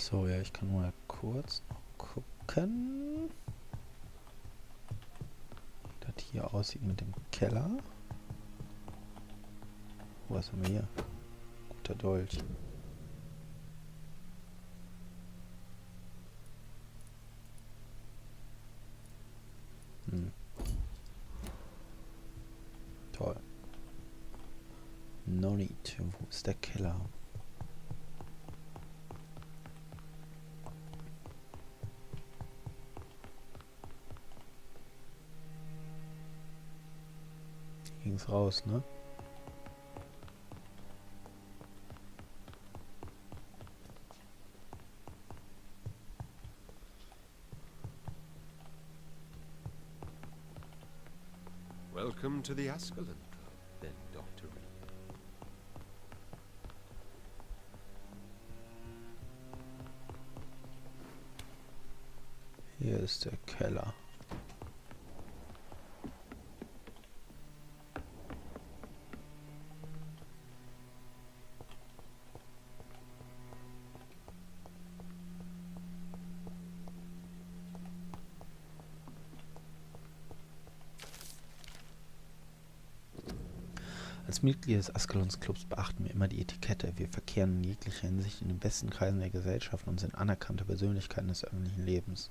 So, ja, ich kann mal kurz noch gucken, wie das hier aussieht mit dem Keller. Was haben wir hier? Guter Dolch. Toll. No need. Wo ist der Keller? Ging's raus, ne? Welcome to the Ascalon Club, then, Dr. Reed. Hier ist der Keller. Als Mitglieder des Ascalons Clubs beachten wir immer die Etikette. Wir verkehren in jeglicher Hinsicht in den besten Kreisen der Gesellschaft und sind anerkannte Persönlichkeiten des öffentlichen Lebens.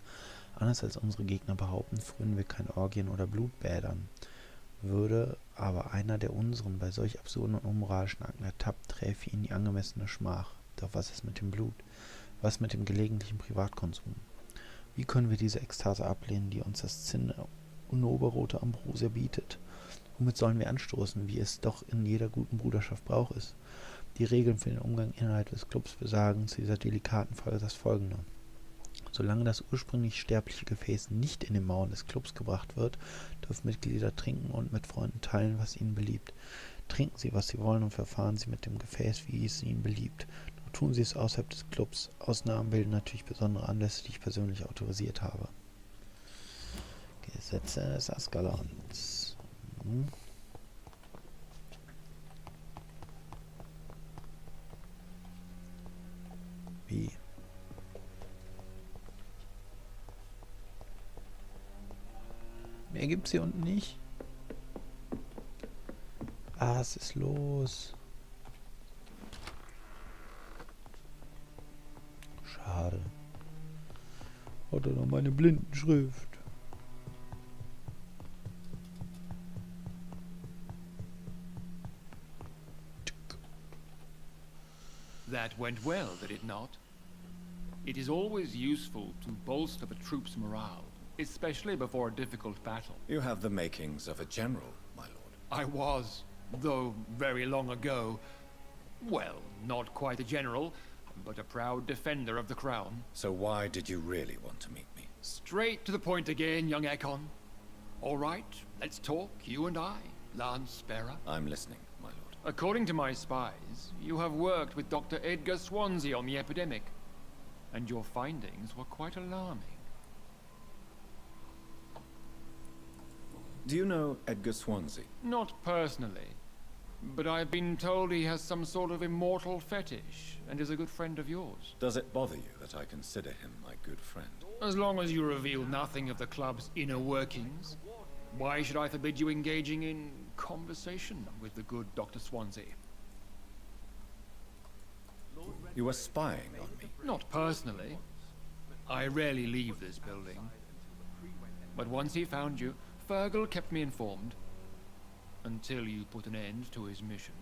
Anders als unsere Gegner behaupten, frönen wir keine Orgien oder Blutbädern. Würde aber einer der unseren bei solch absurden und unmoralischen Akten ertappt, träfe ihn die angemessene Schmach. Doch was ist mit dem Blut? Was mit dem gelegentlichen Privatkonsum? Wie können wir diese Ekstase ablehnen, die uns das zinnoberrote Ambrosia bietet? Womit sollen wir anstoßen, wie es doch in jeder guten Bruderschaft Brauch ist? Die Regeln für den Umgang innerhalb des Clubs besagen zu dieser delikaten Frage das Folgende. Solange das ursprünglich sterbliche Gefäß nicht in den Mauern des Clubs gebracht wird, dürfen Mitglieder trinken und mit Freunden teilen, was ihnen beliebt. Trinken sie, was sie wollen, und verfahren sie mit dem Gefäß, wie es ihnen beliebt. Nur tun sie es außerhalb des Clubs. Ausnahmen bilden natürlich besondere Anlässe, die ich persönlich autorisiert habe. Gesetze des Ascalons. Wie? Mehr gibt's hier unten nicht. Was ist los? Schade. Oder noch meine Blindenschrift. That went well, did it not? It is always useful to bolster the troops' morale, especially before a difficult battle. You have the makings of a general, my lord. I was, though very long ago, well, not quite a general, but a proud defender of the crown. So why did you really want to meet me? Straight to the point again, young Ekon. All right, let's talk, you and I, Lance Sparrow. I'm listening, my lord. According to my spies, you have worked with Dr. Edgar Swansea on the epidemic, and your findings were quite alarming. Do you know Edgar Swansea? Not personally, but I've been told he has some sort of immortal fetish and is a good friend of yours. Does it bother you that I consider him my good friend? As long as you reveal nothing of the club's inner workings, why should I forbid you engaging in conversation with the good Dr. Swansea? You were spying on me. Not personally. I rarely leave this building. But once he found you, Fergal kept me informed. Until you put an end to his mission.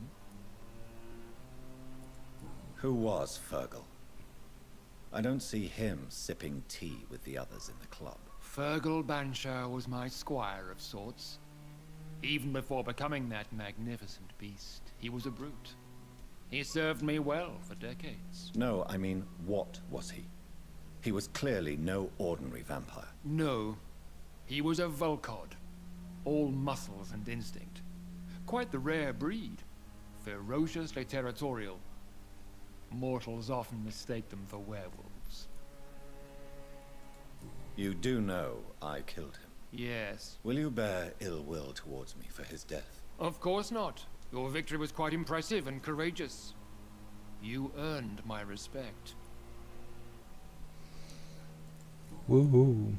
Who was Fergal? I don't see him sipping tea with the others in the club. Fergal Banshire was my squire of sorts. Even before becoming that magnificent beast, he was a brute. He served me well for decades. No, I mean, what was he? He was clearly no ordinary vampire. No, he was a Volcod. All muscles and instinct. Quite the rare breed. Ferociously territorial. Mortals often mistake them for werewolves. You do know I killed him. Yes. Will you bear ill will towards me for his death? Of course not. Your victory was quite impressive and courageous. You earned my respect. Woohoo.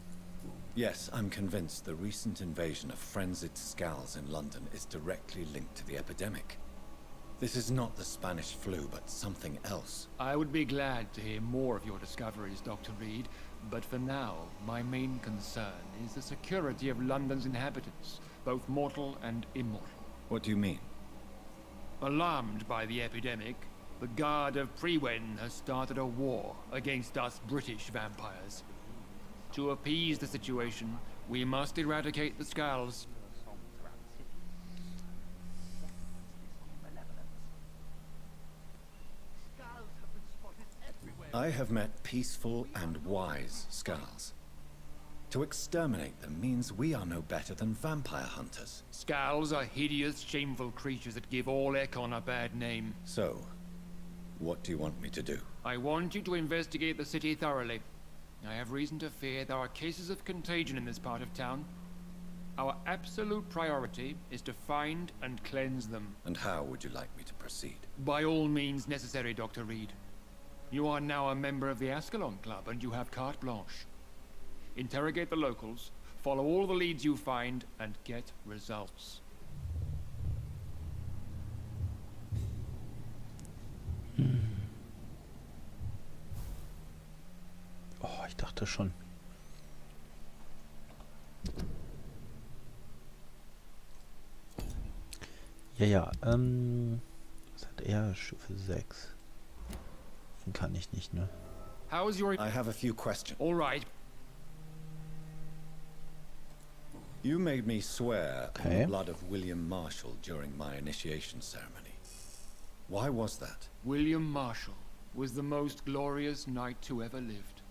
Yes, I'm convinced the recent invasion of frenzied Scows in London is directly linked to the epidemic. This is not the Spanish flu, but something else. I would be glad to hear more of your discoveries, Dr. Reed, but for now, my main concern is the security of London's inhabitants, both mortal and immortal. What do you mean? Alarmed by the epidemic, the Guard of Prewen has started a war against us British vampires. To appease the situation, we must eradicate the Skulls. I have met peaceful and wise Skulls. To exterminate them means we are no better than vampire hunters. Skulls are hideous, shameful creatures that give all Ekon a bad name. So, what do you want me to do? I want you to investigate the city thoroughly. I have reason to fear there are cases of contagion in this part of town. Our absolute priority is to find and cleanse them. And how would you like me to proceed? By all means necessary, Dr. Reed. You are now a member of the Ascalon Club and you have carte blanche. Interrogate the locals, follow all the leads you find, and get results. Oh, ich dachte schon. Ja, was hat er? Stufe 6. Den kann ich nicht, ne? How is your... I have a few questions. All right. You made me swear on Okay. the blood of William Marshall during my initiation ceremony. Why was that? William Marshall was the most glorious knight who ever lived.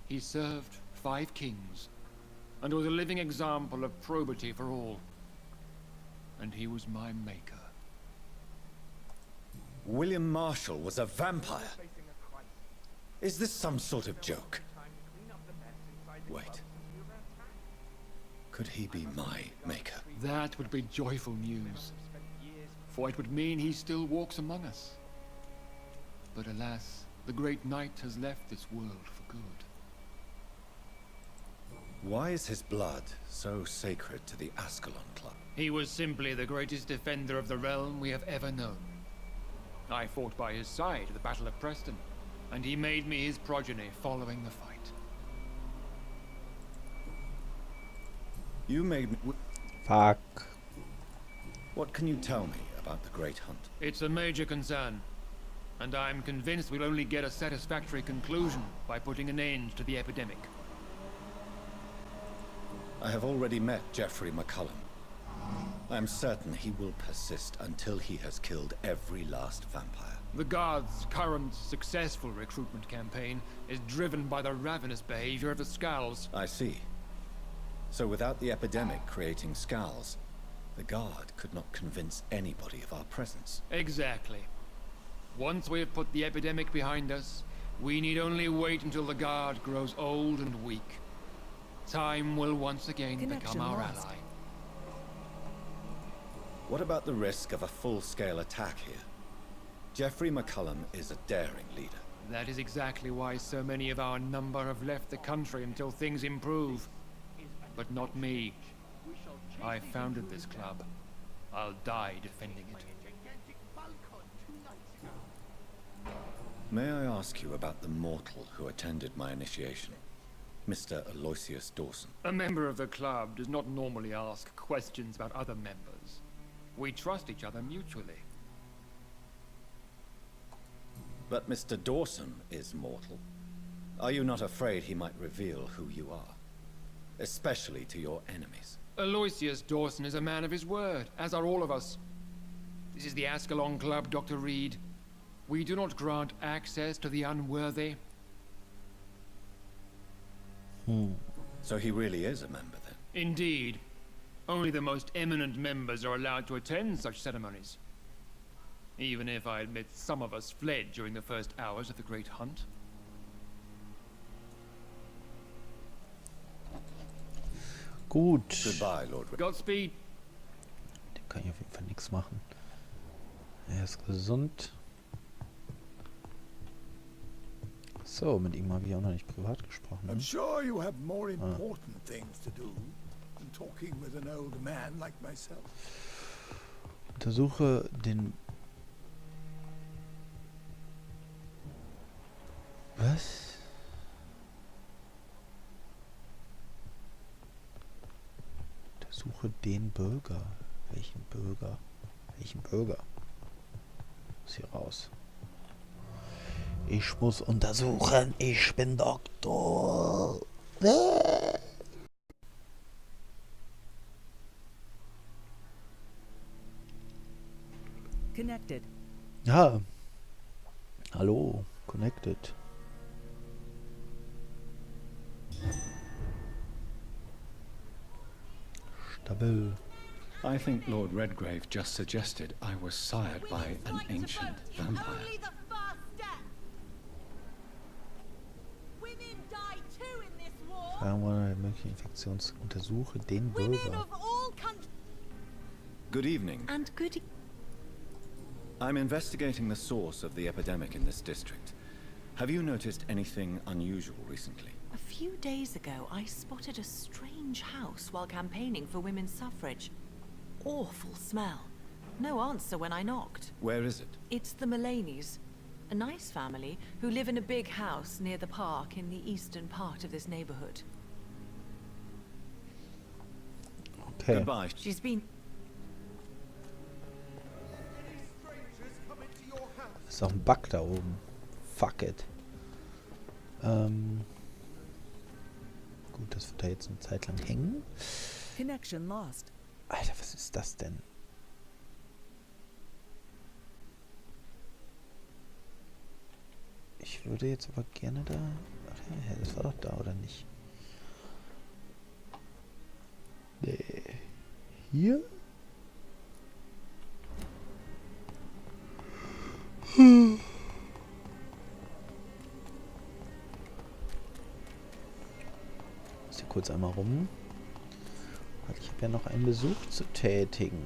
He served 5 kings and was a living example of probity for all. And he was my maker. William Marshall was a vampire? Is this some sort of joke? Wait. Could he be my maker? That would be joyful news, for it would mean he still walks among us. But alas, the great knight has left this world for good. Why is his blood so sacred to the Ascalon Club? He was simply the greatest defender of the realm we have ever known. I fought by his side at the Battle of Preston, and he made me his progeny following the fight. You made me... Fuck. What can you tell me about the Great Hunt? It's a major concern, and I'm convinced we'll only get a satisfactory conclusion by putting an end to the epidemic. I have already met Geoffrey McCullum. I am certain he will persist until he has killed every last vampire. The Guard's current successful recruitment campaign is driven by the ravenous behavior of the Skulls. I see. So without the epidemic creating Skulls, the Guard could not convince anybody of our presence. Exactly. Once we have put the epidemic behind us, we need only wait until the Guard grows old and weak. Time will once again Connection become our lost. ally. What about the risk of a full-scale attack here? Geoffrey McCullum is a daring leader. That is exactly why so many of our number have left the country until things improve. But not me. I founded this club. I'll die defending it. May I ask you about the mortal who attended my initiation? Mr. Aloysius Dawson. A member of the club does not normally ask questions about other members. We trust each other mutually. But Mr. Dawson is mortal. Are you not afraid he might reveal who you are? Especially to your enemies. Aloysius Dawson is a man of his word, as are all of us. This is the Ascalon Club, Dr. Reed. We do not grant access to the unworthy. So he really is a member then? Indeed. Only the most eminent members are allowed to attend such ceremonies. Even if I admit some of us fled during the first hours of the Great Hunt. Gut. Goodbye, Lord. Godspeed. Dem kann ich auf jeden Fall nichts machen. Er ist gesund. So, mit ihm habe ich auch noch nicht privat gesprochen. I'm Ne? sure you have more important things to do than talking with an old man like myself. Untersuche den... Was? Untersuche den Bürger. Welchen Bürger? Welchen Bürger? Muss hier raus. Ich muss untersuchen. Ich bin Doktor. Connected. Ja. Hallo. Connected. Stabil. I think Lord Redgrave just suggested I was sired by an ancient vampire. Only the first step. Women die too in this war. Fragen wir mögliche Infektionsuntersuche den Women Bürger. of all countries. Good evening. And good. I'm investigating the source of the epidemic in this district. Have you noticed anything unusual recently? A few days ago, I spotted a strange house while campaigning for women's suffrage. Awful smell. No answer when I knocked. Where is it? It's the Mullaneys, a nice family who live in a big house near the park in the eastern part of this neighborhood. Okay. Goodbye. She's been... Ist auch ein Bug da oben. Fuck it. Gut, das wird da jetzt eine Zeit lang hängen. Connection lost. Alter, was ist das denn? Ich würde jetzt aber gerne da... Ach ja, das war doch da, oder nicht? Nee. Hier? Muss hier kurz einmal rum. Weil ich habe ja noch einen Besuch zu tätigen.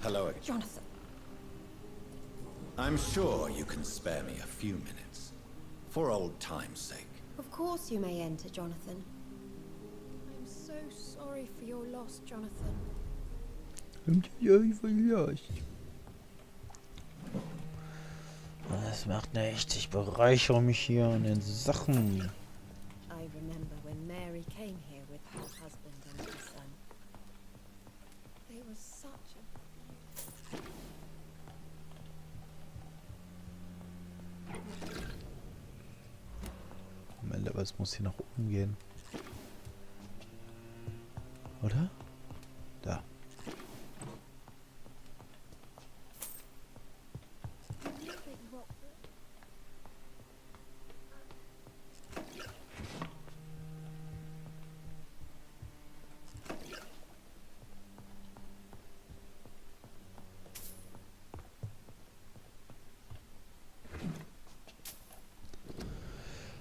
Hello again. Jonathan. I'm sure you can spare me a few minutes. For old time's sake. Of course you may enter, Jonathan. I'm so sorry for your loss, Jonathan. Das macht nichts. Ich bereichere mich hier an den Sachen. I remember when Mary came here with her husband and her son. They were such a... Moment, aber es muss hier nach oben gehen. Oder? Da.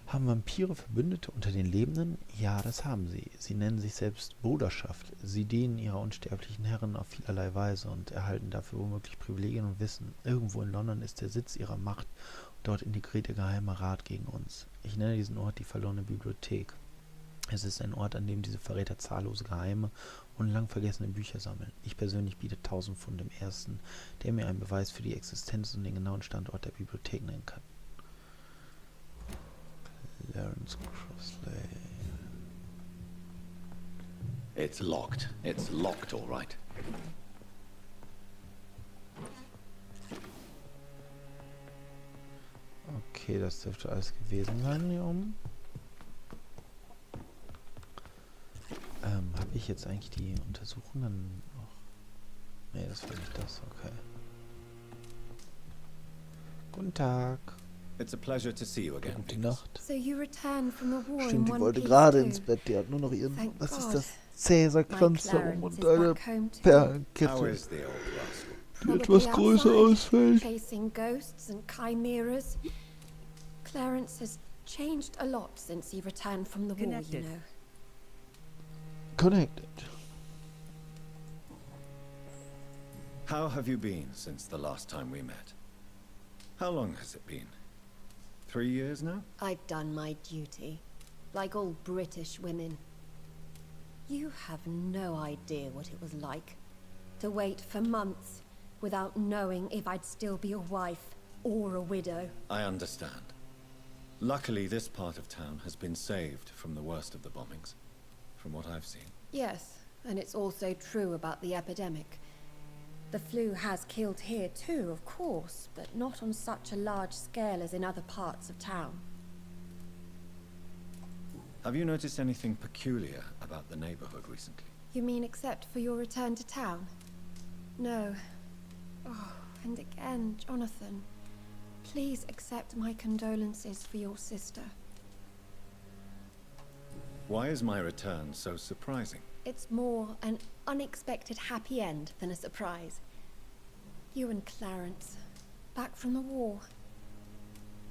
Haben Vampire Verbündete unter den Lebenden? Ja, das haben sie. Sie nennen sich selbst Bruderschaft. Sie dienen ihrer unsterblichen Herren auf vielerlei Weise und erhalten dafür womöglich Privilegien und Wissen. Irgendwo in London ist der Sitz ihrer Macht. Dort integriert ihr geheimer Rat gegen uns. Ich nenne diesen Ort die verlorene Bibliothek. Es ist ein Ort, an dem diese Verräter zahllose geheime und lang vergessene Bücher sammeln. Ich persönlich biete 1000 Pfund dem Ersten, der mir einen Beweis für die Existenz und den genauen Standort der Bibliothek nennen kann. Clarence Crossley. It's locked. It's locked, all right. Okay, das dürfte alles gewesen sein hier oben. Habe ich jetzt eigentlich die Untersuchungen noch? Ne, das war nicht das, okay. Guten Tag. It's a pleasure to see you again. Gute Venus. Nacht. So you returned from the war in Stimmt, die one wollte piece gerade too? ins Bett. Die hat nur noch ihren, Thank was ist God. das? My Cäsarkranz da Clarence und is eine back home too. How Perlenkette, is the old rascal? die etwas Probably größer outside, ausfällt. chasing ghosts and chimeras. Clarence has changed a lot since he returned from the war, you Connected. know. Connected. How have you been since the last time we met? How long has it been? 3 years now? I've done my duty, like all British women. You have no idea what it was like to wait for months without knowing if I'd still be a wife or a widow. I understand. Luckily, this part of town has been saved from the worst of the bombings, from what I've seen. Yes, and it's also true about the epidemic. The flu has killed here too, of course, but not on such a large scale as in other parts of town. Have you noticed anything peculiar about the neighborhood recently? You mean except for your return to town? No. Oh, and again, Jonathan, please accept my condolences for your sister. Why is my return so surprising? It's more an unexpected happy end than a surprise. You and Clarence, back from the war.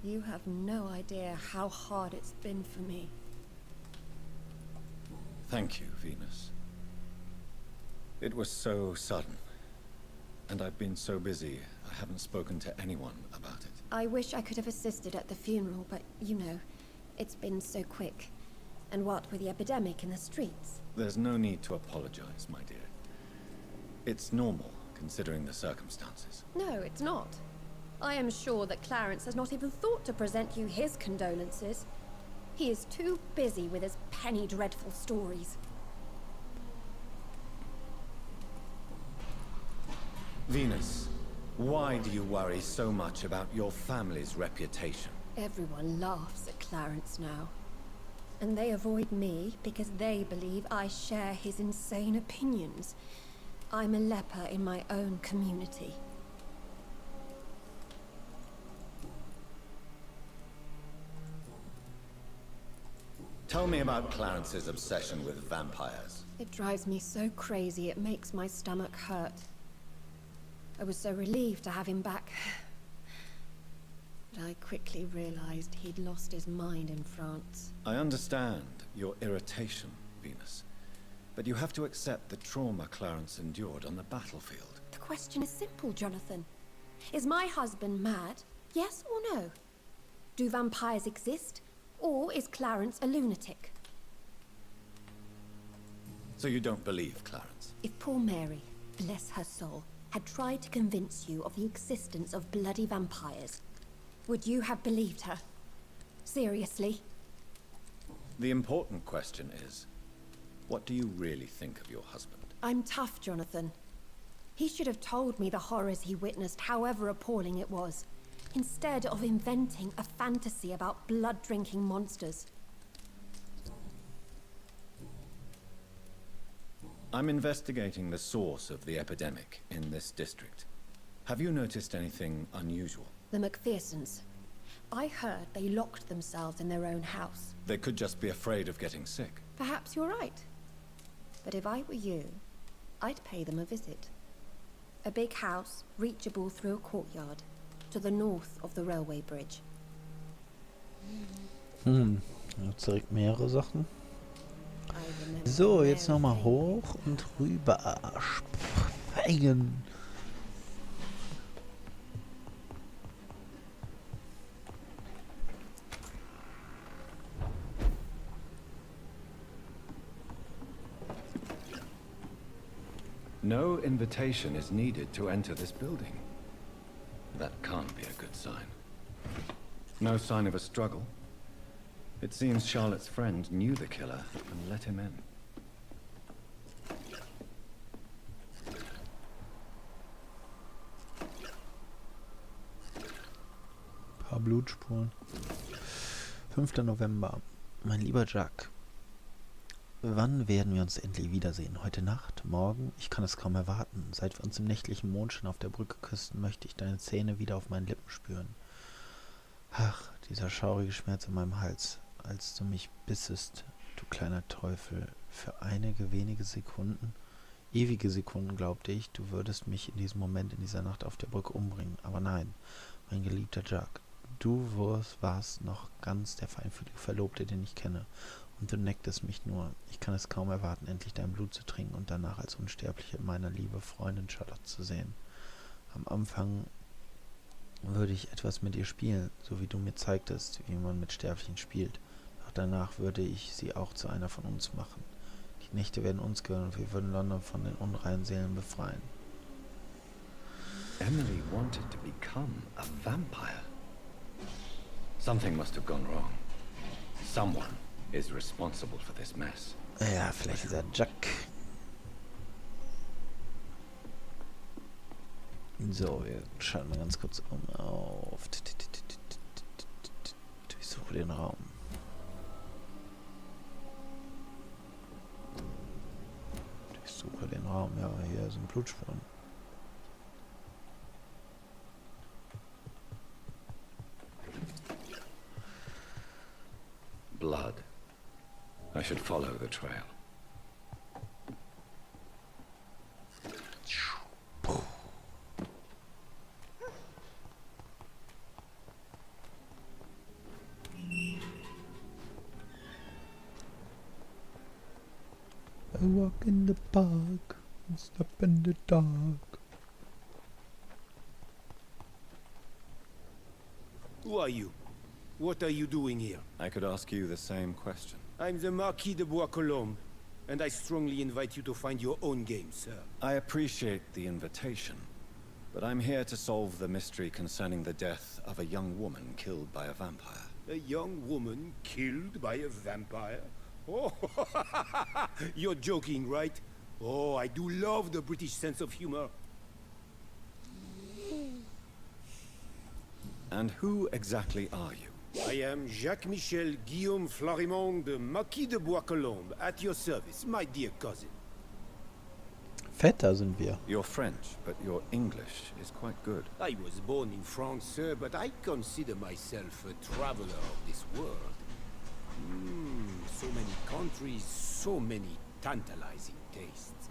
You have no idea how hard it's been for me. Thank you, Venus. It was so sudden. And I've been so busy, I haven't spoken to anyone about it. I wish I could have assisted at the funeral, but you know, it's been so quick. And what with the epidemic in the streets? There's no need to apologize, my dear. It's normal, considering the circumstances. No, it's not. I am sure that Clarence has not even thought to present you his condolences. He is too busy with his penny dreadful stories. Venus, why do you worry so much about your family's reputation? Everyone laughs at Clarence now. And they avoid me because they believe I share his insane opinions. I'm a leper in my own community. Tell me about Clarence's obsession with vampires. It drives me so crazy it makes my stomach hurt. I was so relieved to have him back. But I quickly realized he'd lost his mind in France. I understand your irritation, Venus. But you have to accept the trauma Clarence endured on the battlefield. The question is simple, Jonathan. Is my husband mad? Yes or no? Do vampires exist? Or is Clarence a lunatic? So you don't believe Clarence? If poor Mary, bless her soul, had tried to convince you of the existence of bloody vampires, would you have believed her? Seriously? The important question is, what do you really think of your husband? I'm tough, Jonathan. He should have told me the horrors he witnessed, however appalling it was, instead of inventing a fantasy about blood-drinking monsters. I'm investigating the source of the epidemic in this district. Have you noticed anything unusual? The McPhersons. I heard they locked themselves in their own house. They could just be afraid of getting sick. Perhaps you're right. But if I were you, I'd pay them a visit. A big house, reachable through a courtyard, to the north of the railway bridge. Jetzt direkt mehrere Sachen. I remember So, jetzt Mary nochmal saying, hoch und rüber. Springen. No invitation is needed to enter this building. That can't be a good sign. No sign of a struggle. It seems Charlotte's friend knew the killer and let him in. Paar Blutspuren. 5. November. Mein lieber Jack. Wann werden wir uns endlich wiedersehen? Heute Nacht? Morgen? Ich kann es kaum erwarten. Seit wir uns im nächtlichen Mondschein auf der Brücke küssten, möchte ich deine Zähne wieder auf meinen Lippen spüren. Ach, dieser schaurige Schmerz in meinem Hals, als du mich bissest, du kleiner Teufel. Für einige wenige Sekunden, ewige Sekunden, glaubte ich, du würdest mich in diesem Moment, in dieser Nacht auf der Brücke umbringen. Aber nein, mein geliebter Jack, du warst noch ganz der feinfühlige Verlobte, den ich kenne. Und du necktest mich nur. Ich kann es kaum erwarten, endlich dein Blut zu trinken und danach als Unsterbliche meiner liebe Freundin Charlotte zu sehen. Am Anfang würde ich etwas mit ihr spielen, so wie du mir zeigtest, wie man mit Sterblichen spielt. Doch danach würde ich sie auch zu einer von uns machen. Die Nächte werden uns gehören und wir würden London von den unreinen Seelen befreien. Emily wanted to become a vampire. Something must have gone wrong. Someone is responsible for this mess. Ja, vielleicht ist er Jack. So, wir schalten mal ganz kurz auf. Durchsuche den Raum. Durchsuche den Raum. Ja, hier sind Blutspuren. Blood. I should follow the trail. I walk in the park and step in the dark. Who are you? What are you doing here? I could ask you the same question. I'm the Marquis de Bois-Colombes, and I strongly invite you to find your own game, sir. I appreciate the invitation, but I'm here to solve the mystery concerning the death of a young woman killed by a vampire. A young woman killed by a vampire? Oh, you're joking, right? Oh, I do love the British sense of humor. And who exactly are you? I am Jacques-Michel Guillaume Florimond de Marquis de Bois-Colombes, at your service, my dear cousin. Fetter sind wir. You're French, but your English is quite good. I was born in France, sir, but I consider myself a traveler of this world. So many countries, so many tantalizing tastes.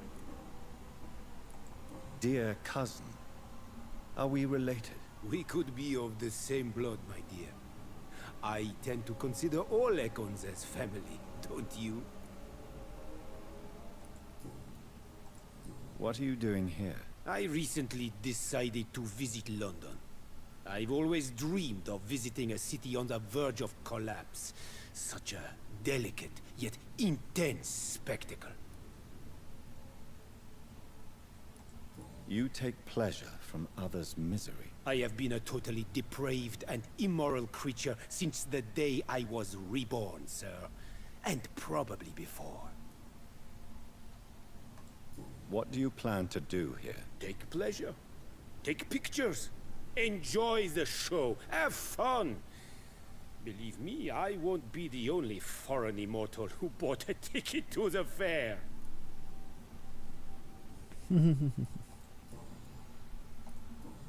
Dear cousin, are we related? We could be of the same blood, my dear. I tend to consider all Econs as family, don't you? What are you doing here? I recently decided to visit London. I've always dreamed of visiting a city on the verge of collapse. Such a delicate, yet intense spectacle. You take pleasure from others' misery. I have been a totally depraved and immoral creature since the day I was reborn, sir. And probably before. What do you plan to do here? Take pleasure. Take pictures. Enjoy the show. Have fun. Believe me, I won't be the only foreign immortal who bought a ticket to the fair.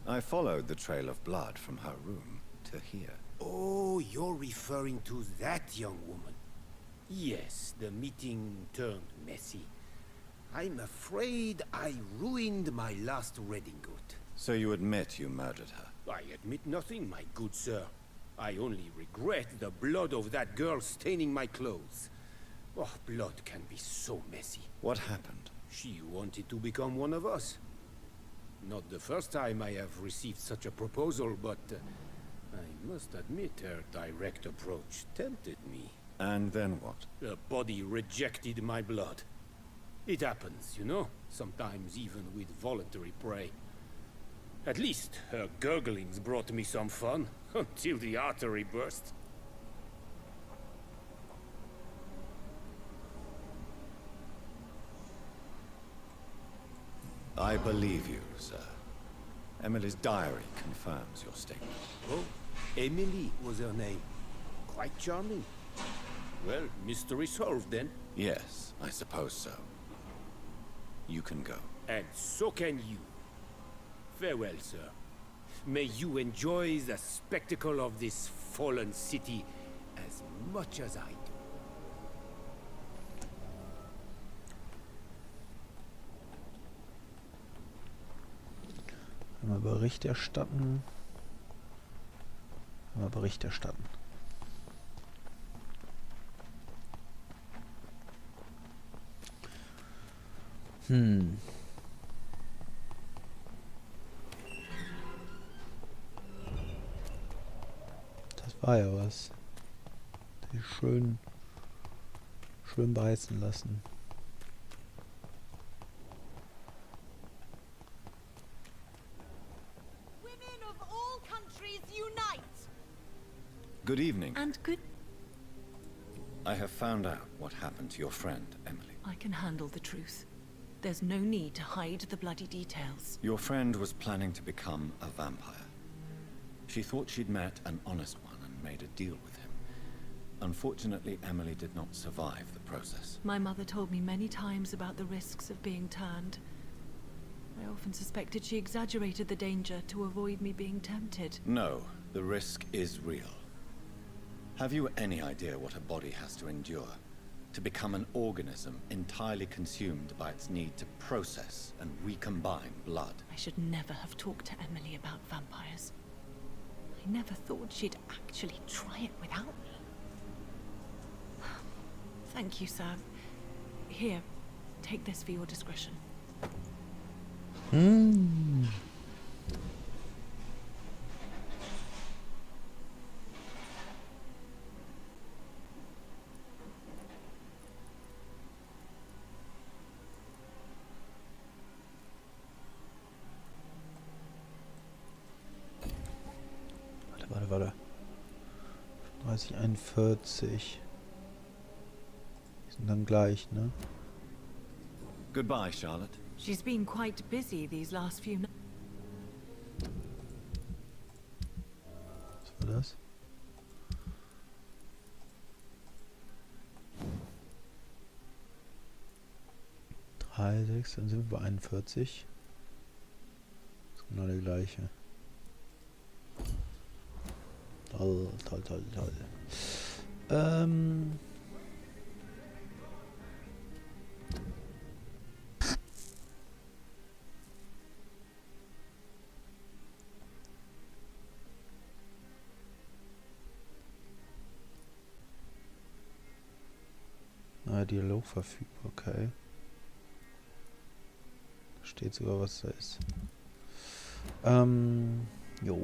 I followed the trail of blood from her room to here. Oh, you're referring to that young woman. Yes, the meeting turned messy. I'm afraid I ruined my last redingote. So you admit you murdered her? I admit nothing, my good sir. I only regret the blood of that girl staining my clothes. Oh, blood can be so messy. What happened? She wanted to become one of us. Not the first time I have received such a proposal, but I must admit her direct approach tempted me. And then what? Her body rejected my blood. It happens, you know, sometimes even with voluntary prey. At least her gurglings brought me some fun, until the artery burst. I believe you, sir. Emily's diary confirms your statement. Oh, Emily was her name. Quite charming. Well, mystery solved then. Yes, I suppose so. You can go. And so can you. Farewell, sir. May you enjoy the spectacle of this fallen city as much as I do. Einmal Bericht erstatten. Einmal Bericht erstatten. Das war ja was. Die schön beißen lassen. Women of all countries unite! Good evening. And good... I have found out what happened to your friend, Emily. I can handle the truth. There's no need to hide the bloody details. Your friend was planning to become a vampire. She thought she'd met an honest one and made a deal with him. Unfortunately, Emily did not survive the process. My mother told me many times about the risks of being turned. I often suspected she exaggerated the danger to avoid me being tempted. No, the risk is real. Have you any idea what a body has to endure? To become an organism entirely consumed by its need to process and recombine blood. I should never have talked to Emily about vampires. I never thought she'd actually try it without me. Thank you, sir. Here, take this for your discretion. Warte. 30, 41. Die sind dann gleich, ne? Goodbye, Charlotte. She's been quite busy these last few nights. Was war das? Drei, 6, dann sind wir bei 41. Das ist genau der gleiche. Toll. Dialog verfügbar, okay. Da steht sogar, was da ist. Jo.